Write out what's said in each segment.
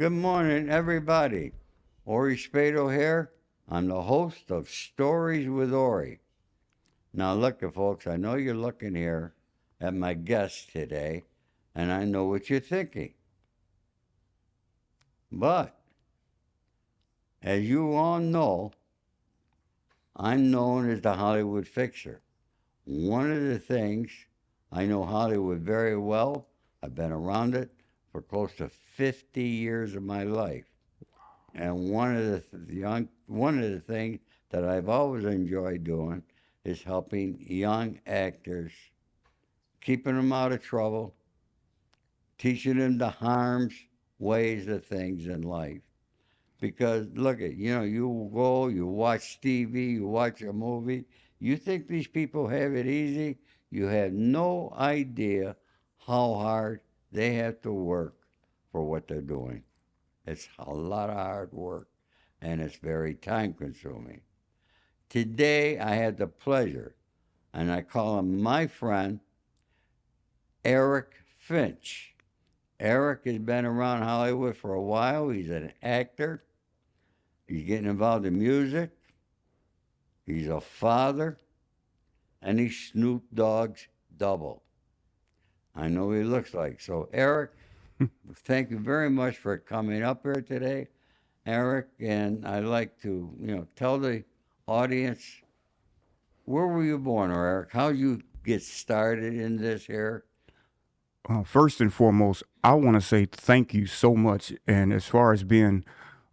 Good morning, everybody. Ori Spado here. I'm the host of Stories with Ori. Now, look, folks, I know you're looking here at my guest today, and I know what you're thinking. But, as you all know, I'm known as the Hollywood fixer. One of the things, I know Hollywood very well. I've been around it for close to 50 years of my life. And one of the things that I've always enjoyed doing is helping young actors, keeping them out of trouble, teaching them the harms, ways of things in life. Because look at, you go, you watch TV, you watch a movie, you think these people have it easy. You have no idea how hard they have to work for what they're doing. It's a lot of hard work, and it's very time consuming. Today, I had the pleasure, and I call him my friend, Eric Finch. Eric has been around Hollywood for a while. He's an actor. He's getting involved in music. He's a father, and he's Snoop Dogg's double. I know what he looks like. So, Eric, thank you very much for coming up here today, Eric. And I'd like to, tell the audience, where were you born, or Eric? How did you get started in this here? First and foremost, I want to say thank you so much. And as far as being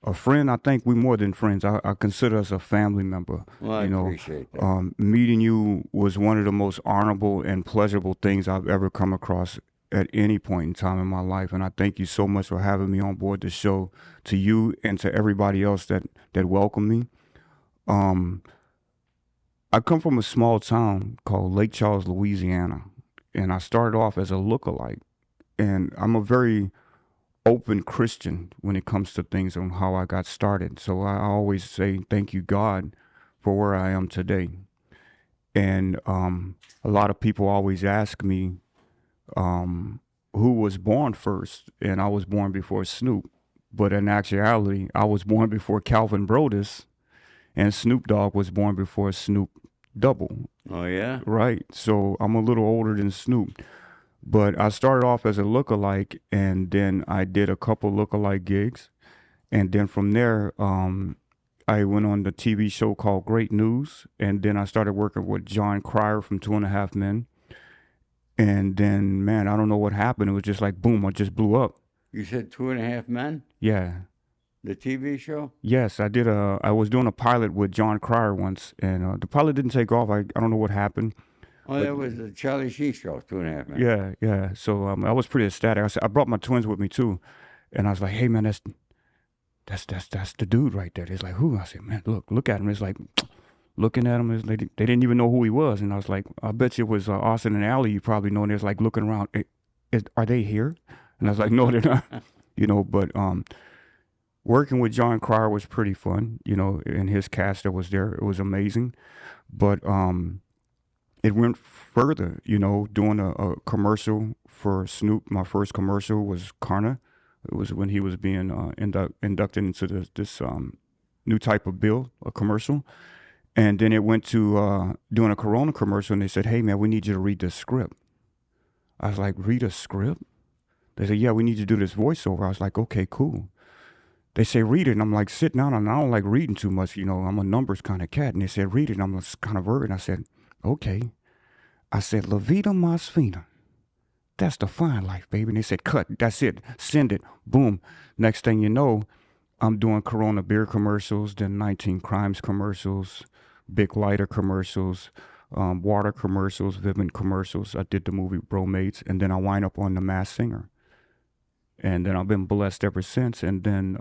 a friend, I think we're more than friends. I consider us a family member. Well, I appreciate that. Meeting you was one of the most honorable and pleasurable things I've ever come across at any point in time in my life. And I thank you so much for having me on board the show, to you and to everybody else that welcomed me. I come from a small town called Lake Charles, Louisiana, and I started off as a lookalike. And I'm a very open Christian when it comes to things on how I got started. So I always say thank you, God, for where I am today. And a lot of people always ask me who was born first, and I was born before Snoop. But in actuality, I was born before Calvin Brodus, and Snoop Dogg was born before Snoop Double. Oh, yeah? Right. So I'm a little older than Snoop. But I started off as a lookalike, and then I did a couple lookalike gigs. And then from there, I went on the TV show called Great News. And then I started working with John Cryer from 2.5 Men. And then, man, I don't know what happened. It was just like, boom, I just blew up. You said 2.5 Men? Yeah. The TV show? Yes, I was doing a pilot with John Cryer once, and the pilot didn't take off. I don't know what happened. Oh, that was the Charlie Sheen show, 2.5 Men. Yeah. So I was pretty ecstatic. I brought my twins with me too, and I was like, "Hey, man, that's the dude right there." It's like, "Who?" I said, "Man, look at him." It's like, looking at him, they didn't even know who he was, and I was like, "I bet you it was Austin and Allie. You probably know." And it's like looking around, are they here? And I was like, "No, they're not." But working with John Cryer was pretty fun. And his cast that was there, it was amazing. But it went further, doing a commercial for Snoop. My first commercial was Karna. It was when he was being inducted into this new type of bill, a commercial. And then it went to doing a Corona commercial, and they said, "Hey, man, we need you to read this script." I was like, "Read a script?" They said, "Yeah, we need you to do this voiceover." I was like, "Okay, cool." They say, "Read it." And I'm like, sitting down, and I don't like reading too much. I'm a numbers kind of cat. And they said, "Read it." And I'm kind of worried. I said, "Okay." I said, "La vida más fina. That's the fine life, baby." And they said, "Cut. That's it. Send it." Boom. Next thing you know, I'm doing Corona beer commercials, then 19 Crimes commercials, Big Lighter commercials, water commercials, Vivint commercials. I did the movie Bromates, and then I wind up on The Masked Singer. And then I've been blessed ever since. And then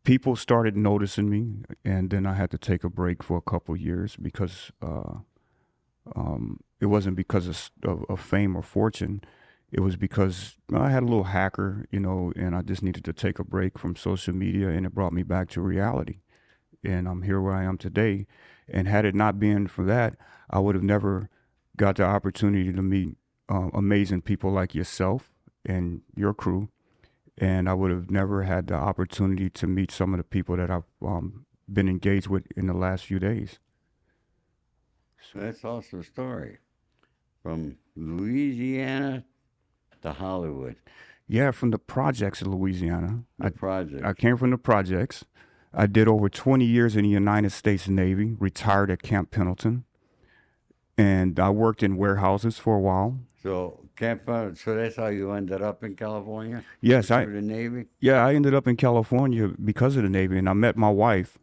people started noticing me, and then I had to take a break for a couple years because it wasn't because of fame or fortune. It was because I had a little hacker, and I just needed to take a break from social media, and it brought me back to reality. And I'm here where I am today. And had it not been for that, I would have never got the opportunity to meet amazing people like yourself and your crew, and I would have never had the opportunity to meet some of the people that I've been engaged with in the last few days. That's also a story. From Louisiana to Hollywood, Yeah, from the projects in Louisiana. the I project. came from the projects. I did over 20 years in the United States Navy, retired at Camp Pendleton, and I worked in warehouses for a while. So so that's how you ended up in California Yes, through the Navy. I ended up in California because of the Navy, and I met my wife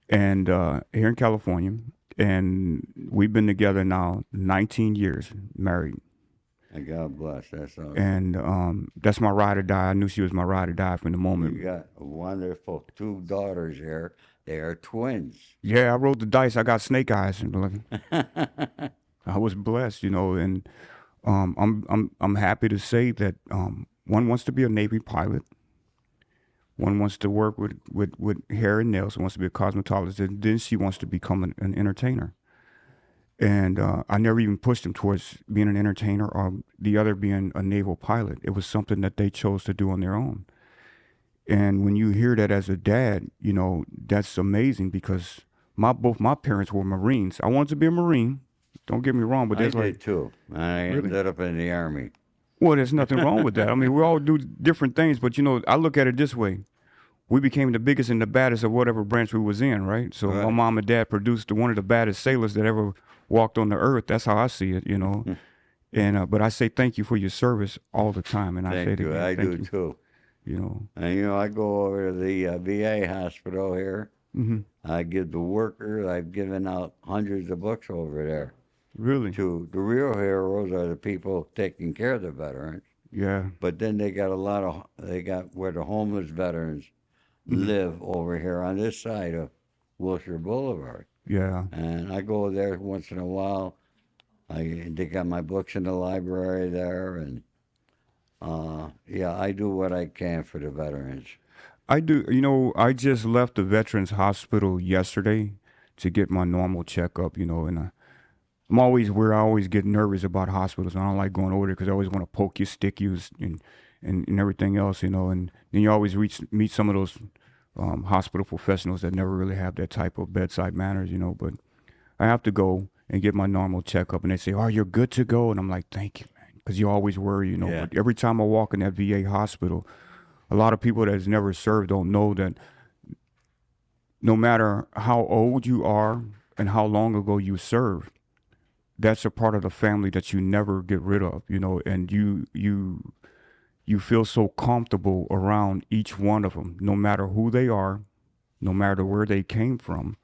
and here in California, and we've been together now 19 years, married. And God bless. That's awesome. And that's my ride or die. I knew she was my ride or die from the You moment. got wonderful two daughters here. They are twins. Yeah, I rolled the dice. I got snake eyes, and I was blessed, and I'm happy to say that one wants to be a Navy pilot. One wants to work with hair and nails. One wants to be a cosmetologist. And then she wants to become an entertainer. And I never even pushed them towards being an entertainer or the other being a naval pilot. It was something that they chose to do on their own. And when you hear that as a dad, that's amazing because both my parents were Marines. I wanted to be a Marine. Don't get me wrong, but I there's did too. I Really? ended up in the Army. Well, there's nothing wrong with that. I mean, we all do different things, but I look at it this way. We became the biggest and the baddest of whatever branch we was in, right? So my Right. mom and dad produced one of the baddest sailors that ever walked on the earth. That's how I see it. And but I say thank you for your service all the time, and I say Thank it you. again, I thank do you. too. You know, And I go over to the VA hospital here. hmm I give the workers. I've given out hundreds of books over there. really, To the real heroes are the people taking care of the veterans. yeah, But then they got they got where the homeless veterans hmm live over here on this side of Wilshire Boulevard. yeah. And I go there once in a while. They got my books in the library there, and yeah, I do what I can for the veterans. I do. I just left the Veterans Hospital yesterday to get my normal checkup. And I'm always where I always get nervous about hospitals. I don't like going over there because I always want to poke you, stick you, and everything else. And then you always meet some of those hospital professionals that never really have that type of bedside manners. But I have to go and get my normal checkup, and they say, "Oh, you're good to go," and I'm like, "Thank you, man," because you always worry. Yeah. But every time I walk in that VA hospital, a lot of people that's never served don't know that no matter how old you are and how long ago you served, that's a part of the family that you never get rid of, and you feel so comfortable around each one of them, no matter who they are, no matter where they came from.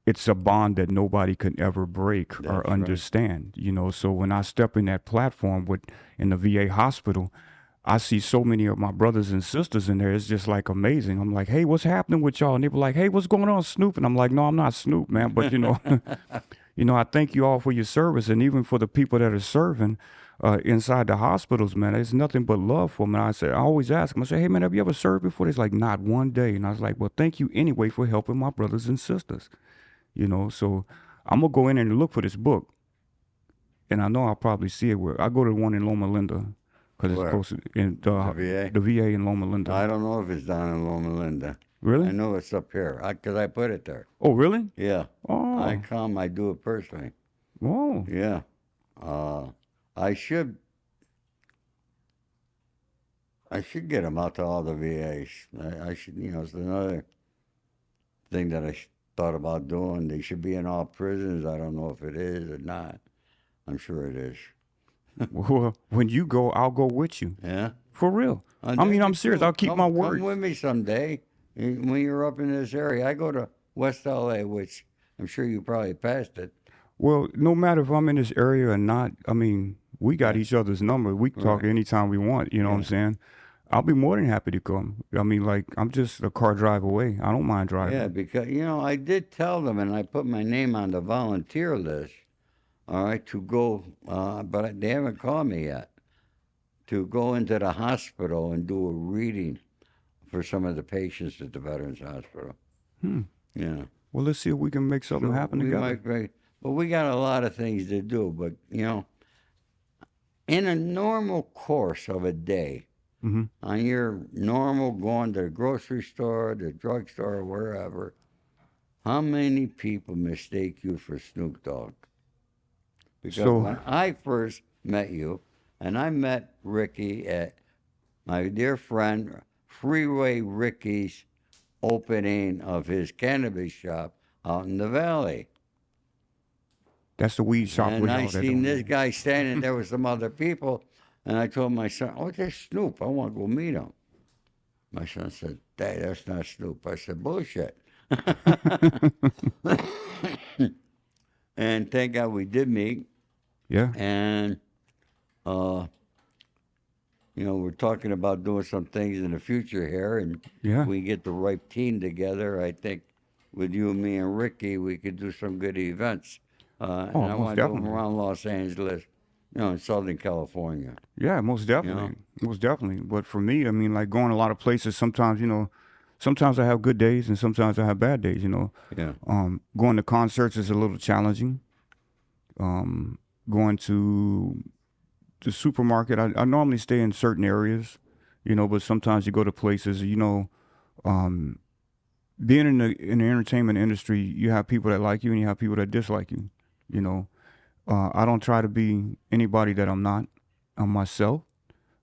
It's a bond that nobody can ever break That's or right. understand, So when I step in that platform in the VA hospital, I see so many of my brothers and sisters in there. It's just like amazing. I'm like, hey, what's happening with y'all? And they were like, hey, what's going on, Snoop? And I'm like, no, I'm not Snoop, man. But I thank you all for your service, and even for the people that are serving inside the hospitals, man. It's nothing but love for them. And I always ask them. I say, hey, man, have you ever served before? They're like, not one day. And I was like, well, thank you anyway for helping my brothers and sisters. So I'm gonna go in and look for this book, and I know I'll probably see it where I go to the one in Loma Linda because it's Where? close in The VA? the VA in Loma Linda. I don't know if it's down in Loma Linda. I Really? know it's up here because I put it there. Oh, really? Yeah. Oh, I do it personally. whoa. Yeah. Uh, I should get them out to all the VAs. I should, it's another thing that thought about doing. They should be in all prisons. I don't know if it is or not. I'm sure it is. Well, when you go, I'll go with you. Yeah. For real. I mean, That'd I'm be serious. cool. I'll keep my word. Come with me someday when you're up in this area. I go to West LA, which I'm sure you probably passed it. Well, no matter if I'm in this area or not, I mean, we got each other's number. We can talk Right. anytime we want. You know what I'm Yeah. saying? I'll be more than happy to come. I mean, like, I'm just a car drive away. I don't mind driving. Yeah, because I did tell them, and I put my name on the volunteer list. All right, to go, but they haven't called me yet. To go into the hospital and do a reading for some of the patients at the Veterans Hospital. Hmm. Yeah. Well, let's see if we can make something So happen we together. might be, well, we got a lot of things to do, but in a normal course of a day, Mm-hmm. on your normal going to the grocery store, the drugstore, wherever, how many people mistake you for Snoop Dogg? Because So when I first met you, and I met Ricky at my dear friend Freeway Ricky's opening of his cannabis shop out in the valley. that's the weed shop And with I y'all that seen don't this know. guy standing there with some other people, and I told my son, "Oh, that's Snoop. I want to go meet him." My son said, "Dad, that's not Snoop." I said, "Bullshit." And thank God we did meet. Yeah, And, uh, we're talking about doing some things in the future here. And yeah. we get the right team together. I think with you, me, and Ricky, we could do some good events. Oh, And I most want to do them definitely. around Los Angeles, in Southern California. Yeah, most You know? definitely. Most definitely. But for me, I mean, like going a lot of places, sometimes, sometimes I have good days and sometimes I have bad days. Yeah. Going to concerts is a little challenging. Going to the supermarket, I normally stay in certain areas, but sometimes you go to places, being in the entertainment industry, you have people that like you and you have people that dislike you. You know, I don't try to be anybody that I'm not. I'm myself.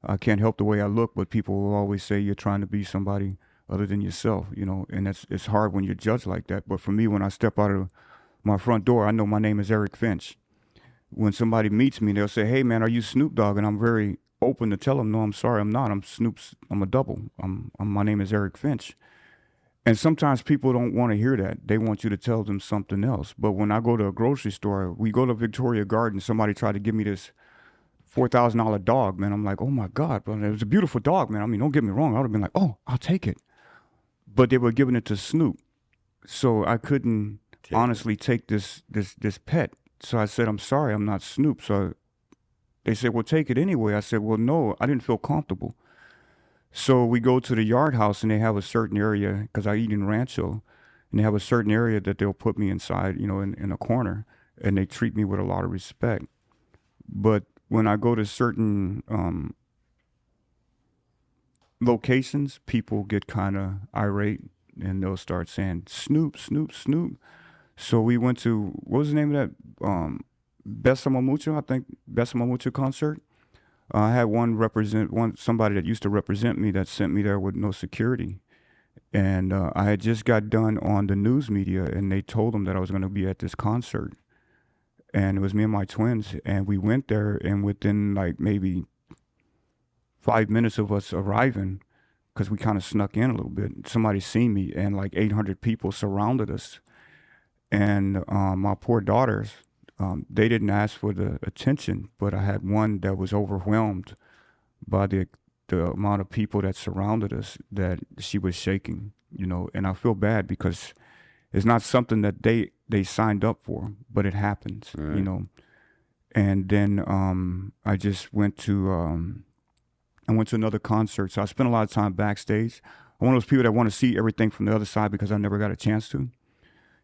I can't help the way I look, but people will always say you're trying to be somebody other than yourself. And it's hard when you're judged like that. But for me, when I step out of my front door, I know my name is Eric Finch. When somebody meets me, they'll say, "Hey, man, are you Snoop Dogg?" And I'm very open to tell them, "No, I'm sorry, I'm not. I'm Snoop's. I'm a double. My name is Eric Finch." And sometimes people don't want to hear that. They want you to tell them something else. But when I go to a grocery store, we go to Victoria Garden, somebody tried to give me this $4,000 dog, man. I'm like, oh my God, bro. It was a beautiful dog, man. I mean, don't get me wrong. I would have been like, oh, I'll take it. But they were giving it to Snoop. So I couldn't Take it. honestly take this pet. So I said, I'm sorry, I'm not Snoop. So they said, well, take it anyway. I said, well, no, I didn't feel comfortable. So we go to the yard house and they have a certain area, because I eat in Rancho, and they have a certain area that they'll put me inside, in a corner, and they treat me with a lot of respect. But when I go to certain locations, people get kind of irate and they'll start saying, Snoop, Snoop, Snoop. So we went to, what was the name of that? Besamo Mucho, I think, Besamo Mucho concert. I had somebody that used to represent me that sent me there with no security. And I had just got done on the news media and they told them that I was going to be at this concert. And it was me and my twins. And we went there, and within like maybe 5 minutes of us arriving, because we kind of snuck in a little bit, somebody seen me and like 800 people surrounded us. And my poor daughters, they didn't ask for the attention, but I had one that was overwhelmed by the amount of people that surrounded us, that she was shaking, and I feel bad because it's not something that they signed up for, but it happens, Right. And then I went to another concert, so I spent a lot of time backstage. I'm one of those people that want to see everything from the other side because I never got a chance to,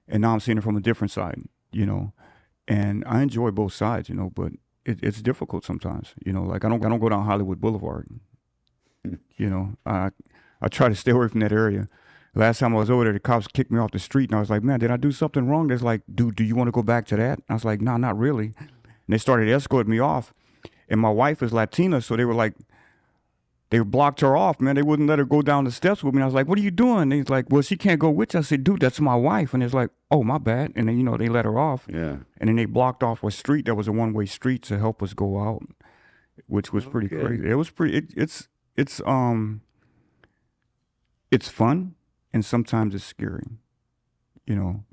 and now I'm seeing it from a different side. And I enjoy both sides, but it's difficult sometimes, like I don't go down Hollywood Boulevard. I try to stay away from that area. Last time I was over there, the cops kicked me off the street, and I was like, "Man, did I do something wrong?" They're like, "Dude, do you want to go back to that?" I was like, "No, not really." And they started escorting me off. And my wife is Latina, so they blocked her off, man. They wouldn't let her go down the steps with me. I was like, "What are you doing?" And he's like, "Well, she can't go with you." I said, "Dude, that's my wife." And it's like, "Oh, my bad." And then they let her off, Yeah. and then they blocked off a street that was a one-way street to help us go out, which was pretty Okay. crazy. It was pretty. It's fun, and sometimes it's scary, you know.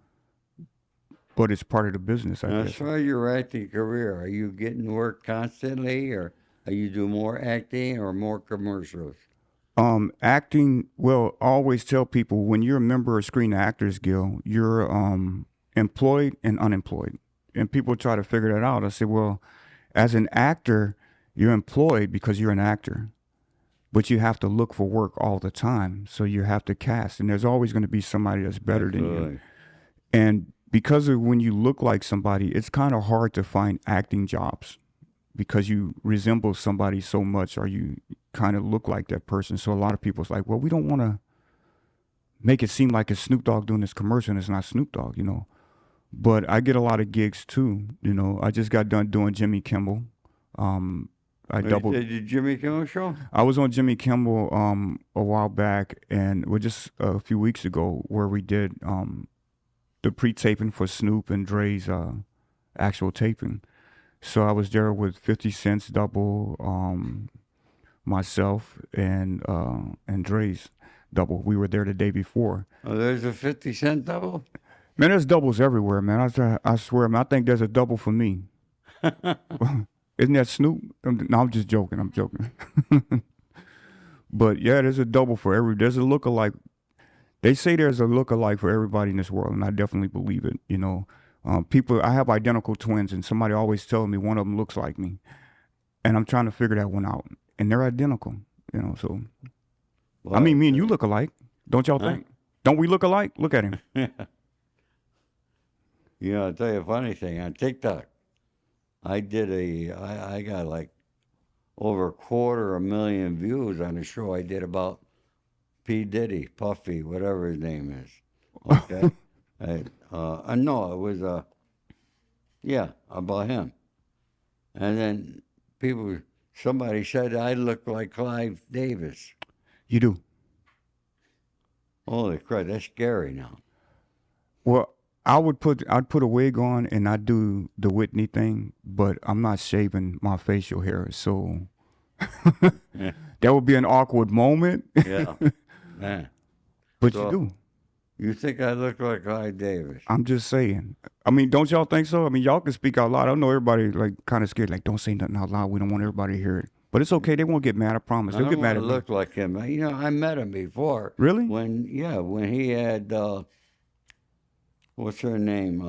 But it's part of the business, I Now, as guess. far as your acting career, are you getting work constantly, or are you do more acting or more commercials? Acting. Well, I always tell people when you're a member of Screen Actors Guild, you're employed and unemployed, and people try to figure that out. I say, well, as an actor, you're employed because you're an actor, but you have to look for work all the time. So you have to cast, and there's always going to be somebody that's better than you. Absolutely. And because of when you look like somebody, it's kind of hard to find acting jobs. because you resemble somebody so much, or you kind of look like that person. So a lot of people's like, well, we don't want to make it seem like it's Snoop Dogg doing this commercial and it's not Snoop Dogg, you know. But I get a lot of gigs too, you know. I just got done doing Jimmy Kimmel. I doubled. Did the Jimmy Kimmel show? I was on Jimmy Kimmel a while back, and well, just a few weeks ago, where we did the pre-taping for Snoop and Dre's actual taping. So I was there with 50 Cent's double, myself, and Dre's double. We were there the day before. Oh, there's a 50 Cent double? Man, there's doubles everywhere, man. I swear, man. I think there's a double for me. Isn't that Snoop? No, I'm just joking. I'm joking. But yeah, there's a double for there's a lookalike. They say there's a lookalike for everybody in this world, and I definitely believe it. You know, I have identical twins, and somebody always telling me one of them looks like me, and I'm trying to figure that one out, and they're identical. You know, so well, I mean, me and you look alike, don't y'all think? Don't we look alike? Look at him. You know, I'll tell you a funny thing. On TikTok, I got like over 250,000 views on a show I did about P. Diddy, Puffy, whatever his name is. Okay? No, it was, about him. And then somebody said I look like Clive Davis. You do. Holy crap, that's scary now. Well, I'd put a wig on and I'd do the Whitney thing, but I'm not shaving my facial hair, so that would be an awkward moment. Yeah, man. But so, you do. You think I look like Clive Davis? I'm just saying. I mean, don't y'all think so? I mean, y'all can speak out loud. I know everybody like kind of scared, like don't say nothing out loud. We don't want everybody to hear it. But it's okay. They won't get mad. I promise. They'll get mad at me. I look like him. You know, I met him before. Really? When he had. What's her name?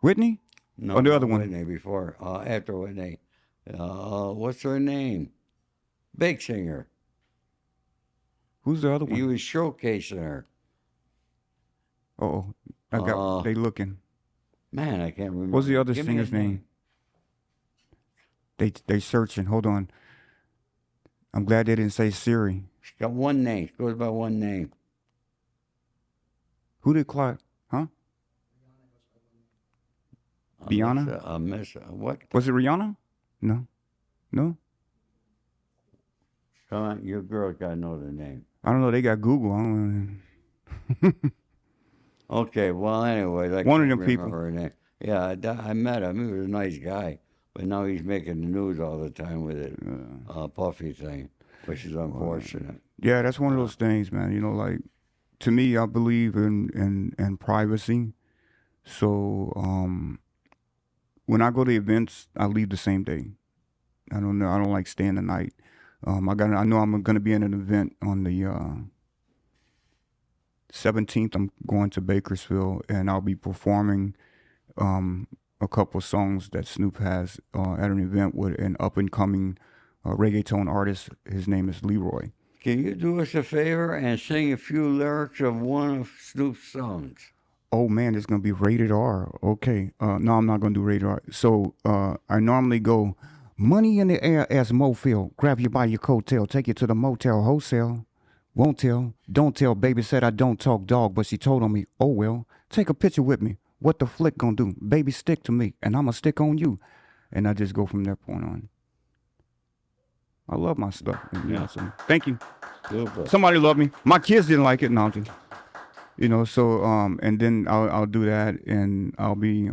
Whitney? No, or the other one? Whitney before. After Whitney. What's her name? Big singer. Who's the other one? He was showcasing her. Oh, I got. They looking. Man, I can't remember. What's the other singer's name? They searching. Hold on. I'm glad they didn't say Siri. She got one name. She goes by one name. Who did Clyde? Huh? Rihanna? What? Was it Rihanna? No. Come on, your girl got to know the name. I don't know. They got Google. I don't know. Okay, well, anyway. Like one of them people. Her name. Yeah, I met him. He was a nice guy. But now he's making the news all the time with it, Puffy thing, which is unfortunate. Yeah, that's one of those things, man. You know, like, to me, I believe in privacy. So when I go to events, I leave the same day. I don't know. I don't like staying the night. I know I'm going to be in an event on the 17th. I'm going to Bakersfield, and I'll be performing a couple of songs that Snoop has at an event with an up-and-coming reggaeton artist. His name is Leroy. Can you do us a favor and sing a few lyrics of one of Snoop's songs? Oh, man, it's going to be rated R. Okay. No, I'm not going to do rated R. So I normally go, money in the air as Mo feel. Grab you by your coattail, take you to the motel wholesale. Won't tell, don't tell. Baby said I don't talk dog, but she told on me, oh, well, take a picture with me. What the flick gonna do? Baby, stick to me, and I'ma stick on you. And I just go from that point on. I love my stuff. Yeah. So, thank you. Super. Somebody loved me. My kids didn't like it. No, you know, so, and then I'll do that, and I'll be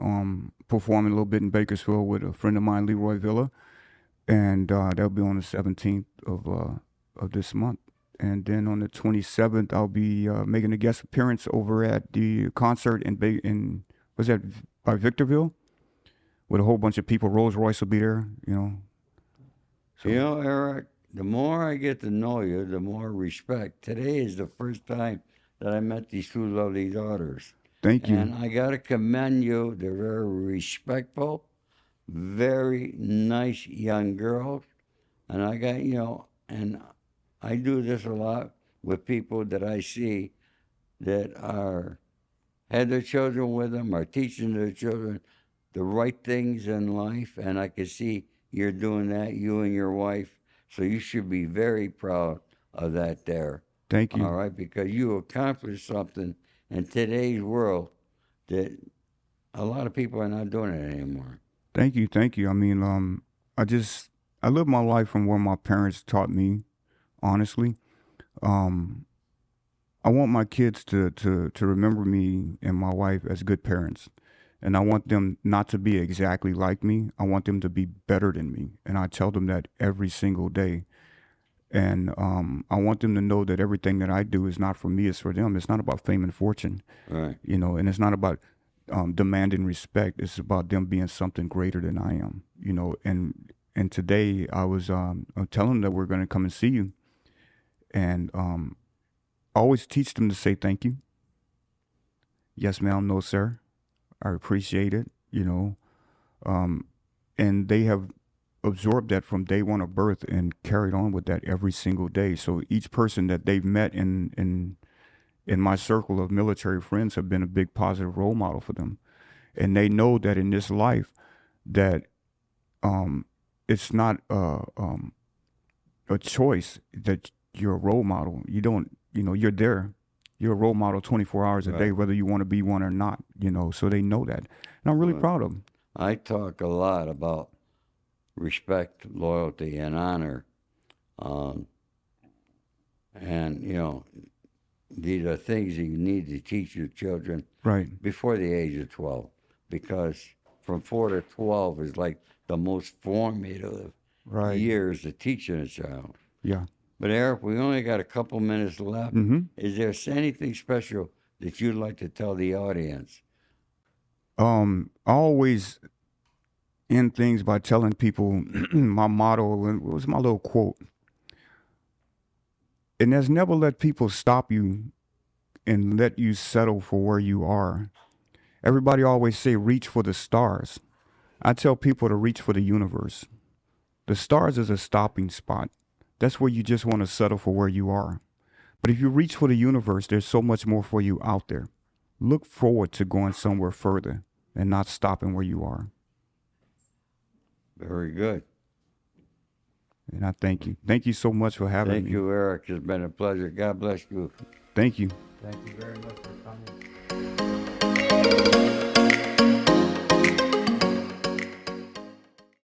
performing a little bit in Bakersfield with a friend of mine, Leroy Villa. And that'll be on the 17th of this month. And then on the 27th, I'll be making a guest appearance over at the concert in was that by Victorville? With a whole bunch of people. Rolls Royce will be there, you know. So. You know, Eric, the more I get to know you, the more respect. Today is the first time that I met these two lovely daughters. Thank you. And I got to commend you. They're very respectful, very nice young girls. And I got, you know, and I do this a lot with people that I see that had their children with them, are teaching their children. the right things in life, and I can see you're doing that, you and your wife. So you should be very proud of that there. Thank All you. right, because you accomplished something in today's world that a lot of people are not doing it anymore. Thank you. Thank you. I mean, I live my life from where my parents taught me, honestly. Um, I want my kids to remember me and my wife as good parents. And I want them not to be exactly like me. I want them to be better than me. And I tell them that every single day. And I want them to know that everything that I do is not for me, it's for them. It's not about fame and fortune, Right. and it's not about demanding respect. It's about them being something greater than I am, And today I was telling them that we're going to come and see you. And always teach them to say thank you. Yes, ma'am. No, sir. I appreciate it. And they have absorbed that from day one of birth and carried on with that every single day. So each person that they've met in my circle of military friends have been a big positive role model for them. And they know that in this life that it's not a choice that you're a role model. You don't, you're there. You're a role model 24 hours a day, Right. whether you want to be one or not, so they know that. And I'm really Well, proud of them. I talk a lot about respect, loyalty, and honor. Um, and, these are things you need to teach your children Right. before the age of 12, because from 4 to 12 is like the most formative Right. years of teaching a child. Yeah. But Eric, we only got a couple minutes left. Mm-hmm. Is there anything special that you'd like to tell the audience? I always end things by telling people my motto, and it was my little quote. And that's never let people stop you and let you settle for where you are. Everybody always say reach for the stars. I tell people to reach for the universe. The stars is a stopping spot. That's where you just want to settle for where you are. But if you reach for the universe, there's so much more for you out there. Look forward to going somewhere further and not stopping where you are. Very good. And I thank you. Thank you so much for having me. Thank you, Eric. It's been a pleasure. God bless you. Thank you. Thank you very much for coming.